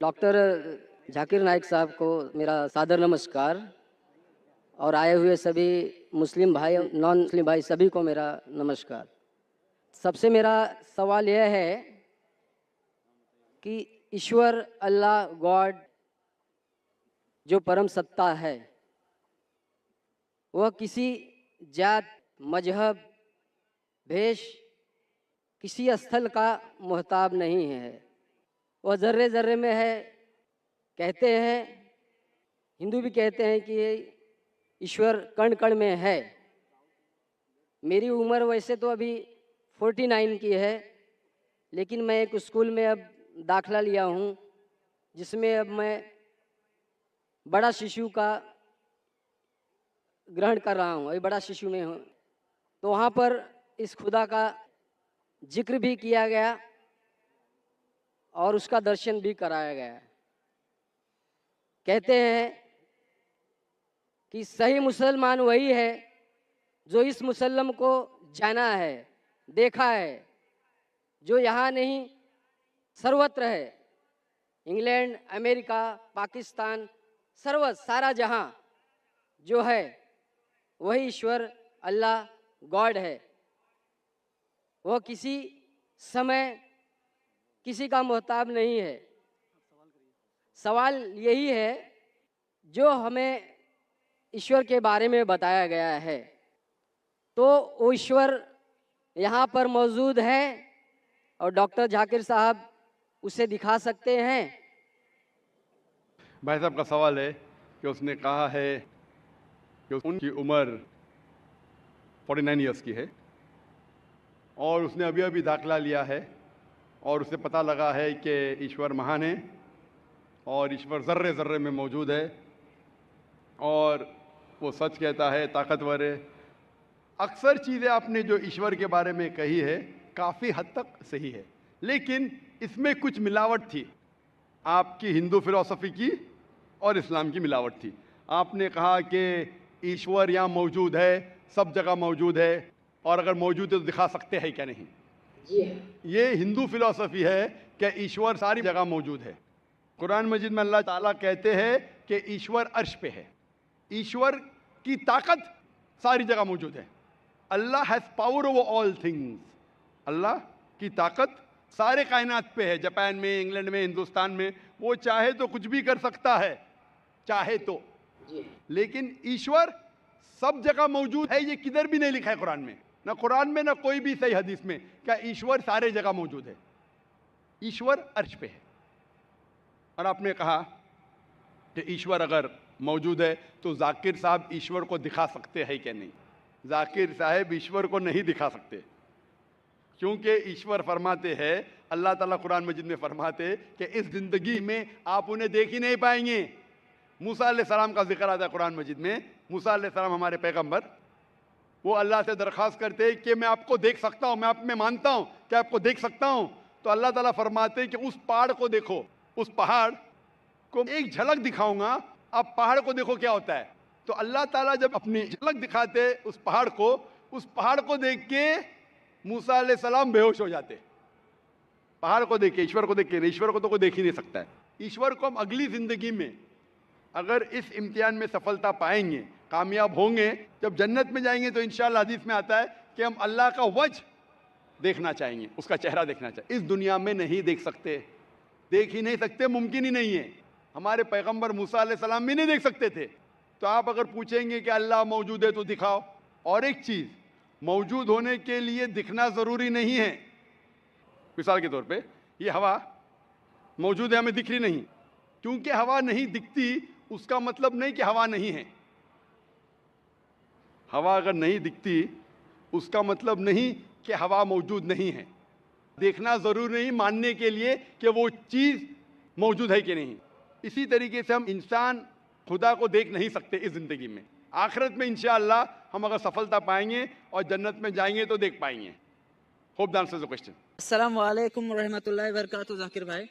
Doctor Zakir Naik साहब को मेरा सादर नमस्कार और आए हुए सभी मुस्लिम भाई नॉन मुस्लिम भाई सभी को मेरा नमस्कार। सबसे मेरा सवाल यह है कि ईश्वर अल्लाह गॉड जो परम सत्ता है वह किसी जात मजहब भेष किसी स्थल का मोहताब नहीं है। वह ज़र्रे ज़र्रे में है। कहते हैं, हिंदू भी कहते हैं कि ईश्वर कण कण में है। मेरी उम्र वैसे तो अभी 49 की है, लेकिन मैं एक स्कूल में अब दाखला लिया हूँ जिसमें अब मैं बड़ा शिशु का ग्रहण कर रहा हूँ। अभी बड़ा शिशु में हूँ, तो वहाँ पर इस खुदा का जिक्र भी किया गया और उसका दर्शन भी कराया गया। कहते हैं कि सही मुसलमान वही है जो इस मुसल्लम को जाना है, देखा है, जो यहाँ नहीं सर्वत्र है। इंग्लैंड, अमेरिका, पाकिस्तान, सारा जहाँ जो है वही ईश्वर अल्लाह गॉड है। वह किसी समय किसी का मोहताब नहीं है। सवाल यही है, जो हमें ईश्वर के बारे में बताया गया है, तो वो ईश्वर यहाँ पर मौजूद है और डॉक्टर जाकिर साहब उसे दिखा सकते हैं? भाई साहब का सवाल है कि उसने कहा है कि उनकी उम्र 49 ईयर्स की है और उसने अभी अभी दाखिला लिया है और उसे पता लगा है कि ईश्वर महान है और ईश्वर ज़र्रे ज़र्रे में मौजूद है और वो सच कहता है, ताकतवर है। अक्सर चीज़ें आपने जो ईश्वर के बारे में कही है काफ़ी हद तक सही है, लेकिन इसमें कुछ मिलावट थी। आपकी हिंदू फिलॉसफी की और इस्लाम की मिलावट थी। आपने कहा कि ईश्वर यहाँ मौजूद है, सब जगह मौजूद है, और अगर मौजूद है तो दिखा सकते हैं क्या नहीं। ये हिंदू फिलॉसफी है कि ईश्वर सारी जगह मौजूद है। कुरान मजीद में अल्लाह ताला कहते हैं कि ईश्वर अर्श पे है। ईश्वर की ताकत सारी जगह मौजूद है। अल्लाह has power over all things. अल्लाह की ताकत सारे कायनात पे है। जापान में, इंग्लैंड में, हिंदुस्तान में, वो चाहे तो कुछ भी कर सकता है, चाहे तो। लेकिन ईश्वर सब जगह मौजूद है, ये किधर भी नहीं लिखा है कुरान में, ना कुरान में ना कोई भी सही हदीस में, क्या ईश्वर सारे जगह मौजूद है। ईश्वर अर्श पे है। और आपने कहा कि ईश्वर अगर मौजूद है तो जाकिर साहब ईश्वर को दिखा सकते हैं क्या नहीं। जाकिर साहब ईश्वर को नहीं दिखा सकते, क्योंकि ईश्वर फरमाते हैं, अल्लाह ताला कुरान मजीद में फरमाते कि इस जिंदगी में आप उन्हें देख ही नहीं पाएंगे। मूसा अलैहिस्सलाम का जिक्र आता है कुरान मजीद में। मूसा अलैहिस्सलाम हमारे पैगंबर, वो अल्लाह से दरख्वास्त करते हैं कि मैं आपको देख सकता हूँ, मैं आप में मानता हूँ कि आपको देख सकता हूँ। तो अल्लाह ताला फरमाते हैं कि उस पहाड़ को देखो, उस पहाड़ को एक झलक दिखाऊंगा, आप पहाड़ को देखो क्या होता है। तो अल्लाह ताला जब अपनी झलक दिखाते उस पहाड़ को देख के मूसा अलैहिस्सलाम बेहोश हो जाते। पहाड़ को देख के, ईश्वर को देख के। ईश्वर को तो कोई देख ही नहीं सकता है। ईश्वर को हम अगली जिंदगी में अगर इस इम्तिहान में सफलता पाएंगे, कामयाब होंगे, जब जन्नत में जाएंगे तो इंशाअल्लाह हदीस में आता है कि हम अल्लाह का वजह देखना चाहेंगे, उसका चेहरा देखना चाहिए। इस दुनिया में नहीं देख सकते, देख ही नहीं सकते, मुमकिन ही नहीं है। हमारे पैगंबर मूसा अलैहिस्सलाम भी नहीं देख सकते थे। तो आप अगर पूछेंगे कि अल्लाह मौजूद है तो दिखाओ। और एक चीज़, मौजूद होने के लिए दिखना ज़रूरी नहीं है। मिसाल के तौर पे ये हवा मौजूद है, हमें दिख रही नहीं। क्योंकि हवा नहीं दिखती उसका मतलब नहीं कि हवा नहीं है। हवा अगर नहीं दिखती उसका मतलब नहीं कि हवा मौजूद नहीं है। देखना ज़रूरी नहीं मानने के लिए कि वो चीज़ मौजूद है कि नहीं। इसी तरीके से हम इंसान खुदा को देख नहीं सकते इस ज़िंदगी में। आखिरत में इंशाअल्लाह हम अगर सफलता पाएंगे और जन्नत में जाएंगे तो देख पाएंगे। Hope that answers the question. अस्सलाम वालेकुम रहमतुल्लाहि व बरकातहू। जाकिर भाई,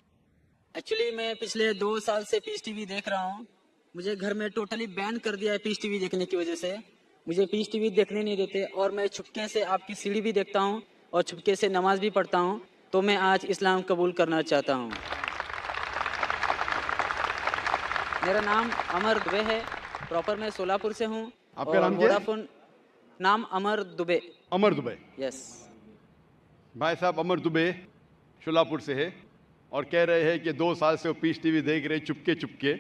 एक्चुअली मैं पिछले 2 साल से पीस टीवी देख रहा हूँ। मुझे घर में टोटली बैन कर दिया है पीस टीवी देखने की वजह से। मुझे पीस टीवी देखने नहीं देते और मैं छुपके से आपकी सीढ़ी भी देखता हूँ और छुपके से नमाज भी पढ़ता हूँ। तो मैं आज इस्लाम कबूल करना चाहता हूँ। मेरा नाम अमर दुबे है, प्रॉपर मैं सोलापुर से हूँ। आपका नाम क्या है? वोडाफोन नाम अमर दुबे। अमर दुबे। यस। भाई साहब अमर दुबे शोलापुर से है और कह रहे हैं कि 2 साल से वो पीस टीवी देख रहे चुपके चुपके।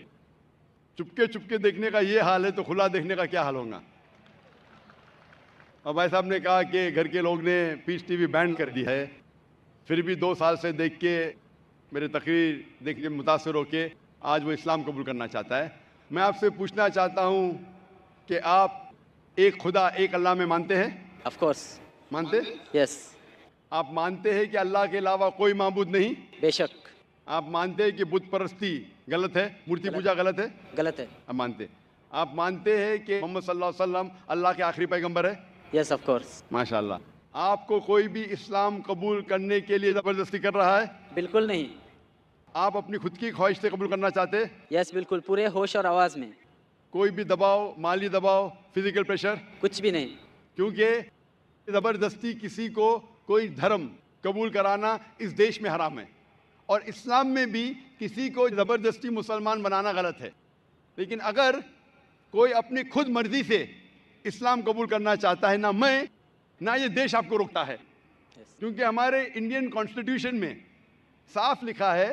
चुपके चुपके देखने का ये हाल है तो खुला देखने का क्या हाल होगा। और भाई साहब ने कहा कि घर के लोग ने पीस टीवी बैन कर दी है, फिर भी 2 साल से देख के मेरे तकरीर देख के मुतासर होके आज वो इस्लाम कबूल करना चाहता है। मैं आपसे पूछना चाहता हूँ कि आप एक खुदा एक अल्लाह में मानते हैं? Of course. मानते? यस। आप मानते हैं कि अल्लाह के अलावा कोई माबूद नहीं? बेशक। आप मानते हैं कि बुत परस्ती गलत है, मूर्ति पूजा गलत है? गलत है। आप मानते? आप मानते हैं कि मोहम्मद सल्लल्लाहु अलैहि वसल्लम अल्लाह के आखिरी पैगंबर है? Yes of course. माशाल्लाह। आपको कोई भी इस्लाम कबूल करने के लिए ज़बरदस्ती कर रहा है? बिल्कुल नहीं। आप अपनी खुद की ख्वाहिश से कबूल करना चाहते हैं? यस बिल्कुल, पूरे होश और आवाज़ में। कोई भी दबाव, माली दबाव, फिजिकल प्रेशर? कुछ भी नहीं। क्योंकि ज़बरदस्ती किसी को कोई धर्म कबूल कराना इस देश में हराम है और इस्लाम में भी किसी को ज़बरदस्ती मुसलमान बनाना गलत है। लेकिन अगर कोई अपनी खुद मर्जी से इस्लाम कबूल करना चाहता है, ना मैं ना ये देश आपको रोकता है, क्योंकि हमारे इंडियन कॉन्स्टिट्यूशन में साफ लिखा है,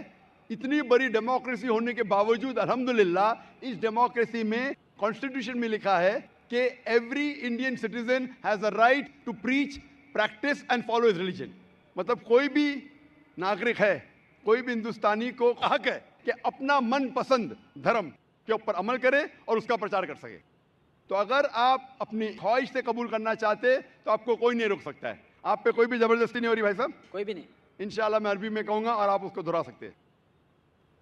इतनी बड़ी डेमोक्रेसी होने के बावजूद अल्हम्दुलिल्लाह इस डेमोक्रेसी में कॉन्स्टिट्यूशन में लिखा है कि every Indian citizen has a right to preach, practice and follow his religion. मतलब कोई भी नागरिक है, कोई भी हिंदुस्तानी को हक है कि अपना मनपसंद धर्म के ऊपर अमल करे और उसका प्रचार कर सके। तो अगर आप अपनी ख्वाहिश से कबूल करना चाहते तो आपको कोई नहीं रोक सकता है। आप पे कोई भी ज़बरदस्ती नहीं हो रही भाई साहब। कोई भी नहीं। इंशाल्लाह मैं अरबी में कहूँगा और आप उसको दोहरा सकते हैं।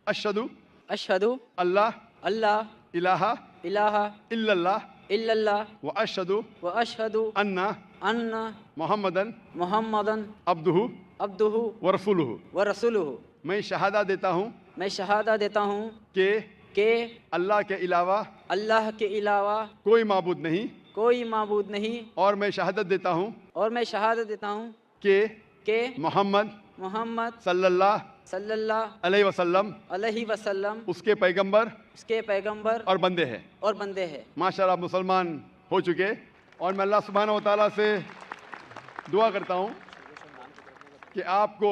अशहदु अशहदु अल्लाह अल्लाह इलाहा इलाहा इल्लल्लाह इल्लल्लाह व अशहदु व अशहदु अन्ना अन्ना मोहम्मदन मुहम्मदन अब्दुहु अब्दुहु व रसूलुहु। व रसूलुहु। मैं शहादा देता हूँ मैं शहादा देता हूँ कि अल्लाह के अलावा कोई माबूद नहीं, कोई माबूद नहीं। और मैं शहादत देता हूँ कि मोहम्मद सल्लल्लाहु अलैहि वसल्लम उसके पैगंबर और बंदे हैं। माशाल्लाह आप मुसलमान हो चुके और मैं अल्लाह सुब्हानहू व तआला से दुआ करता हूँ कि आपको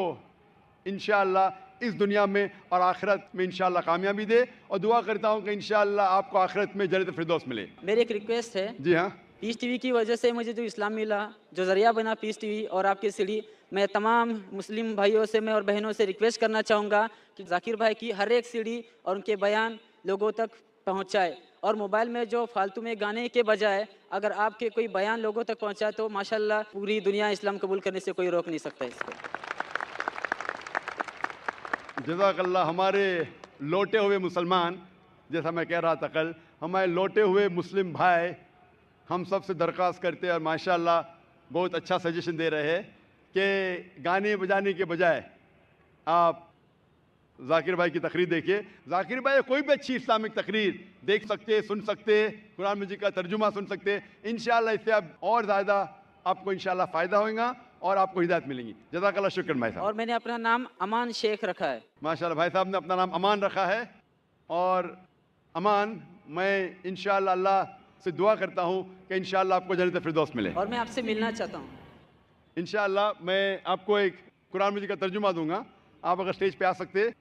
इंशाअल्लाह इस दुनिया में और आखिरत में इंशाअल्लाह कामयाबी दे और दुआ करता हूँ कि इंशाअल्लाह आपको आखिरत में जन्नत फिरदौस मिले। मेरी एक रिक्वेस्ट है। जी हाँ। पीस टीवी की वजह से मुझे जो इस्लाम मिला, जो ज़रिया बना पीस टीवी और आपकी सीढ़ी, मैं तमाम मुस्लिम भाइयों से मैं और बहनों से रिक्वेस्ट करना चाहूँगा कि जाकिर भाई की हर एक सीढ़ी और उनके बयान लोगों तक पहुँचाए और मोबाइल में जो फालतू में गाने के बजाय अगर आपके कोई बयान लोगों तक पहुँचाए तो माशाल्लाह पूरी दुनिया इस्लाम कबूल करने से कोई रोक नहीं सकता इसको। जज़ाकल्लाह। हमारे लौटे हुए मुसलमान, जैसा मैं कह रहा था कल, हमारे लौटे हुए मुस्लिम भाई हम सब से दरख्वास्त करते हैं और माशाल्लाह बहुत अच्छा सजेशन दे रहे हैं कि गाने बजाने के बजाय आप जाकिर भाई की तकरीर देखिए। जाकिर भाई कोई भी अच्छी इस्लामिक तकरीर देख सकते, सुन सकते, कुरान मजीद का तर्जुमा सुन सकते। इंशाअल्लाह इससे आप और ज़्यादा आपको इंशाअल्लाह फ़ायदा होगा और आपको हिदायत मिलेंगी। जज़ाकल्लाह, शुक्र भाई साहब। और मैंने अपना नाम अमान शेख रखा है। माशाल्लाह भाई साहब ने अपना नाम अमान रखा है और अमान, मैं इंशाअल्लाह अल्लाह से दुआ करता हूँ कि इंशाअल्लाह आपको जन्नत फिरदौस मिले। और मैं आपसे मिलना चाहता हूँ। इंशाअल्लाह मैं आपको एक कुरान मजीद का तर्जुमा दूंगा, आप अगर स्टेज पे आ सकते,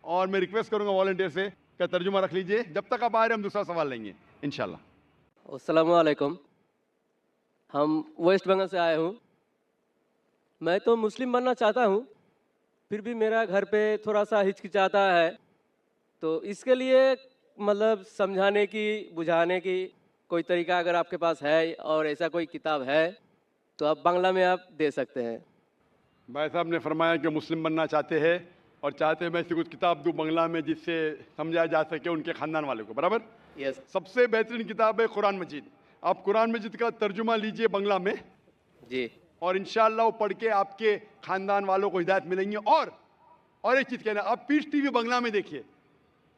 और मैं रिक्वेस्ट करूंगा वॉलंटियर से कि तर्जुमा रख लीजिए। जब तक आप आ रहे हैं हम दूसरा सवाल लेंगे इंशाअल्लाह। अस्सलाम वालेकुम। हम वेस्ट बंगाल से आए हूँ। मैं तो मुस्लिम बनना चाहता हूँ, फिर भी मेरा घर पे थोड़ा सा हिचकिचाता है, तो इसके लिए मतलब समझाने की, बुझाने की कोई तरीका अगर आपके पास है और ऐसा कोई किताब है तो आप बांग्ला में आप दे सकते हैं। भाई साहब ने फरमाया कि मुस्लिम बनना चाहते हैं और चाहते हैं मैं ऐसी कुछ किताब दूँ बांग्ला में जिससे समझाया जा सके उनके ख़ानदान वाले को। बराबर? यस। सबसे बेहतरीन किताब है कुरान मजीद। आप कुरान मजीद का तर्जुमा लीजिए बांग्ला में जी, और इंशाअल्लाह वो पढ़ के आपके ख़ानदान वालों को हिदायत मिलेंगी। और एक चीज़ कहना, आप पीस टीवी बांग्ला में देखिए।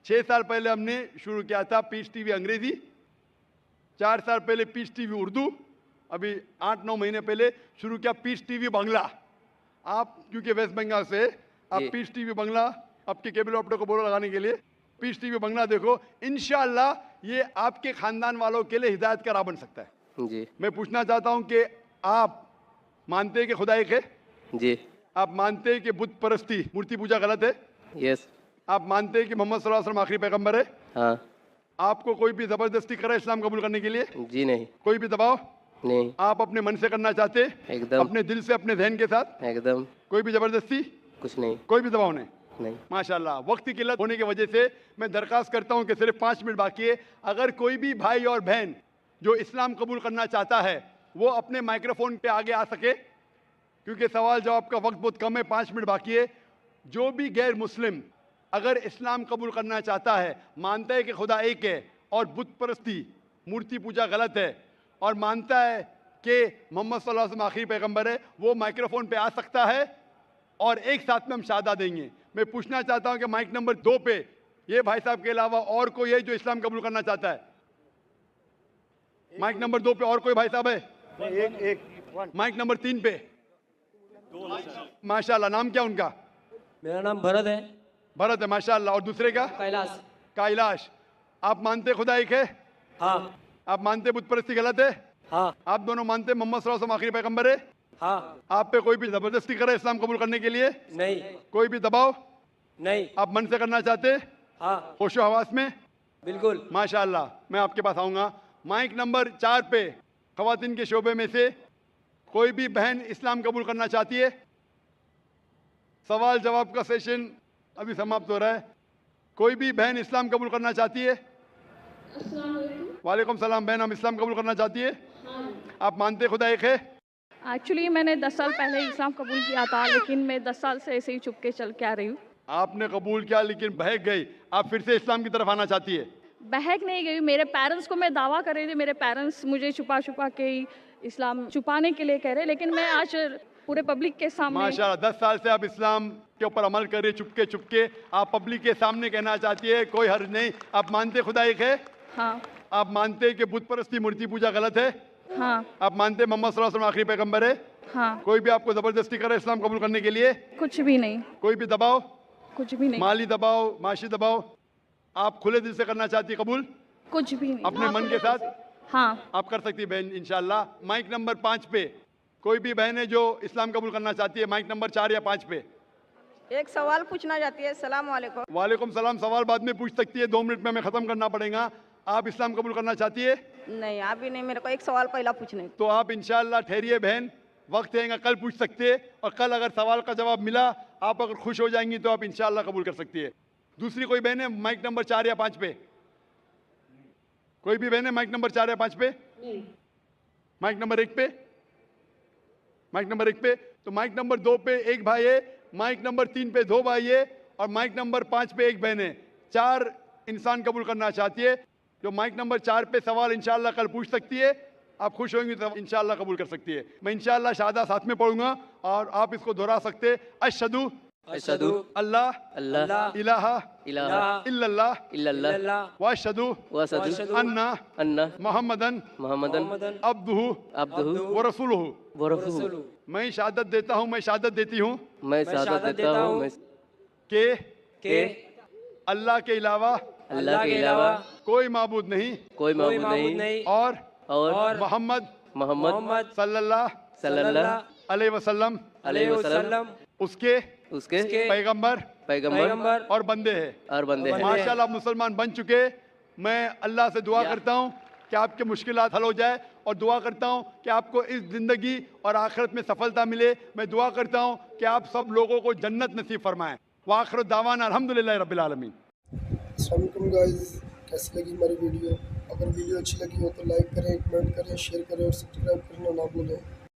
6 साल पहले हमने शुरू किया था पीस टीवी अंग्रेज़ी, 4 साल पहले पीस टीवी उर्दू, अभी 8-9 महीने पहले शुरू किया पीस टीवी बांग्ला। आप क्योंकि वेस्ट बंगाल से, आप जी। पीस टीवी बांग्ला आपके केबल ऑपरेटर को बोलो लगाने के लिए, पीस टीवी बंगला देखो, इंशाअल्लाह ये आपके खानदान वालों के लिए हिदायत का राह बन सकता है। जी मैं पूछना चाहता हूं कि आप मानते हैं कि खुदा एक है? जी आप मानते हैं कि बुत परस्ती, मूर्ति पूजा गलत है? यस आप मानते हैं कि मोहम्मद सल्लल्लाहु अलैहि वसल्लम आखिरी पैगंबर है? हाँ आपको कोई भी जबरदस्ती करे इस्लाम कबूल करने के लिए? जी नहीं कोई भी दबाव? नहीं आप अपने मन से करना चाहते हैं? एकदम अपने दिल से, अपने जहन के साथ? एकदम कोई भी जबरदस्ती, कुछ नहीं कोई भी दबाव नहीं? नहीं माशाल्लाह। वक्त की किल्लत होने की वजह से मैं दरखास्त करता हूं कि सिर्फ 5 मिनट बाकी है। अगर कोई भी भाई और बहन जो इस्लाम कबूल करना चाहता है वो अपने माइक्रोफोन पे आगे आ सके, क्योंकि सवाल जवाब का वक्त बहुत कम है, 5 मिनट बाकी है। जो भी गैर मुस्लिम अगर इस्लाम कबूल करना चाहता है, मानता है कि खुदा एक है और बुत परस्ती, मूर्ति पूजा गलत है, और मानता है कि मोहम्मद सल्लल्लाहु अलैहि वसल्लम आखिरी पैगंबर है, वो माइक्रोफोन पे आ सकता है और एक साथ में हम शहादा देंगे। मैं पूछना चाहता हूं कि माइक नंबर 2 पे ये भाई साहब के अलावा और कोई है जो इस्लाम कबूल करना चाहता है? माइक नंबर 2 पे और कोई भाई साहब है? एक माइक नंबर 3 पे। माशाल्लाह। नाम क्या उनका? मेरा नाम भरत है। भरत है, माशाल्लाह। और दूसरे का? कैलाश। कैलाश। आप मानते खुदा एक है? हाँ आप मानते बुत परस्ती गलत है? हाँ आप दोनों मानते मोहम्मद सल्लल्लाहु अलैहि वसल्लम आखिरी पैगंबर है? हाँ। आप पे कोई भी जबरदस्ती करे इस्लाम कबूल करने के लिए? नहीं कोई भी दबाव? नहीं। आप मन से करना चाहते? हाँ होशो हवास में? बिल्कुल। माशाल्लाह। मैं आपके पास आऊंगा। माइक नंबर 4 पे खवातीन के शोबे में से कोई भी बहन इस्लाम कबूल करना चाहती है? सवाल जवाब का सेशन अभी समाप्त हो रहा है। कोई भी बहन इस्लाम कबूल करना चाहती है? वालेकुम सलाम। बहन, हम इस्लाम कबूल करना चाहती है? आप मानते खुदा एक है? एक्चुअली मैंने 10 साल पहले इस्लाम कबूल किया था, लेकिन मैं 10 साल से ऐसे ही चुपके चल के आ रही हूँ। आपने कबूल किया लेकिन बहक गई, आप फिर से इस्लाम की तरफ आना चाहती है? बहक नहीं गई। मेरे पेरेंट्स को मैं दावा कर रही थी, मेरे पेरेंट्स मुझे छुपा छुपा के ही इस्लाम छुपाने के लिए कह रहे, लेकिन मैं आज पूरे पब्लिक के सामने। माशाल्लाह। 10 साल से आप इस्लाम के ऊपर अमल कर रही, चुपके चुपके आप पब्लिक के सामने कहना चाहती है, कोई हर्ज नहीं। आप मानते खुदा एक है? हाँ आप मानते कि बुत परस्ती, मूर्ति पूजा गलत है? हाँ आप मानते मोहम्मद सल्लल्लाहु अलैहि वसल्लम आखिरी पैगंबर है? हाँ। कोई भी आपको जबरदस्ती करे इस्लाम कबूल करने के लिए? कुछ भी नहीं, कोई भी दबाव? कुछ भी नहीं, माली दबाव, माशी दबाव? आप खुले दिल से करना चाहती है कबूल कुछ भी नहीं। अपने मन के साथ? हाँ आप कर सकती है बहन इंशाल्लाह। माइक नंबर 5 पे कोई भी बहन है जो इस्लाम कबूल करना चाहती है? माइक नंबर 4 या 5 पे। एक सवाल पूछना चाहती है। सलाम वालेकुम। वालेकुम सलाम। सवाल बाद में पूछ सकती है, 2 मिनट में हमें खत्म करना पड़ेगा। आप इस्लाम कबूल करना चाहती है? नहीं, अभी नहीं। मेरे को एक सवाल पहला पूछने। तो आप इंशाल्लाह ठहरिए बहन, वक्त रहेगा, कल पूछ सकते हैं। और कल अगर सवाल का जवाब मिला, आप अगर खुश हो जाएंगी तो आप इंशाल्लाह कबूल कर सकती है। दूसरी कोई बहन है माइक नंबर 4 या 5 पे? कोई भी बहन है माइक नंबर 4 या 5 पे? माइक नंबर 1 पे? माइक नंबर 1 पे? तो माइक नंबर 2 पे एक भाई है, माइक नंबर 3 पे 2 भाई है, और माइक नंबर 5 पे एक बहन है। 4 इंसान कबूल करना चाहती है। जो माइक नंबर 4 पे सवाल इंशाल्लाह कल पूछ सकती है, आप खुश होंगे तो इंशाल्लाह कबूल कर सकती है। मैं इंशाल्लाह शहादा साथ में पढ़ूंगा और आप इसको दोहरा सकते हैं। अशहदु अशहदु अल्लाह अल्लाह इलाहा इलाहा इल्लल्लाह इल्लल्लाह व अशहदु वअशहदु अन्ना अन्ना मोहम्मदन मोहम्मदन अब्दुहु अब्दुहु व रसूलुहु। व रसूलुहु। मैं शहादत देता हूँ, मैं शहादत देती हूँ मैं शहादत देता हूँ मैं कि अल्लाह के अलावा अल्लाह के अलावा कोई माबूद नहीं कोई माबूद नहीं और मोहम्मद मोहम्मद सल्लल्लाहु अलैहि वसल्लम वसल्लम उसके पैगंबर पैगंबर और बंदे हैं। और बंदे हैं। माशाल्लाह आप मुसलमान बन चुके। मैं अल्लाह से दुआ करता हूँ कि आपके मुश्किलात हल हो जाए, और दुआ करता हूँ कि आपको इस ज़िंदगी और आखिरत में सफलता मिले। मैं दुआ करता हूँ कि आप सब लोगों को जन्नत नसीब फरमाएं। वाखिर दावाना अल्हम्दुलिल्लाहि रब्बिल आलमीन। अस्सलाम वालेकुम गाइस, कैसी लगी हमारी वीडियो? अगर वीडियो अच्छी लगी हो तो लाइक करें, कमेंट करें, शेयर करें और सब्सक्राइब करना ना भूलें।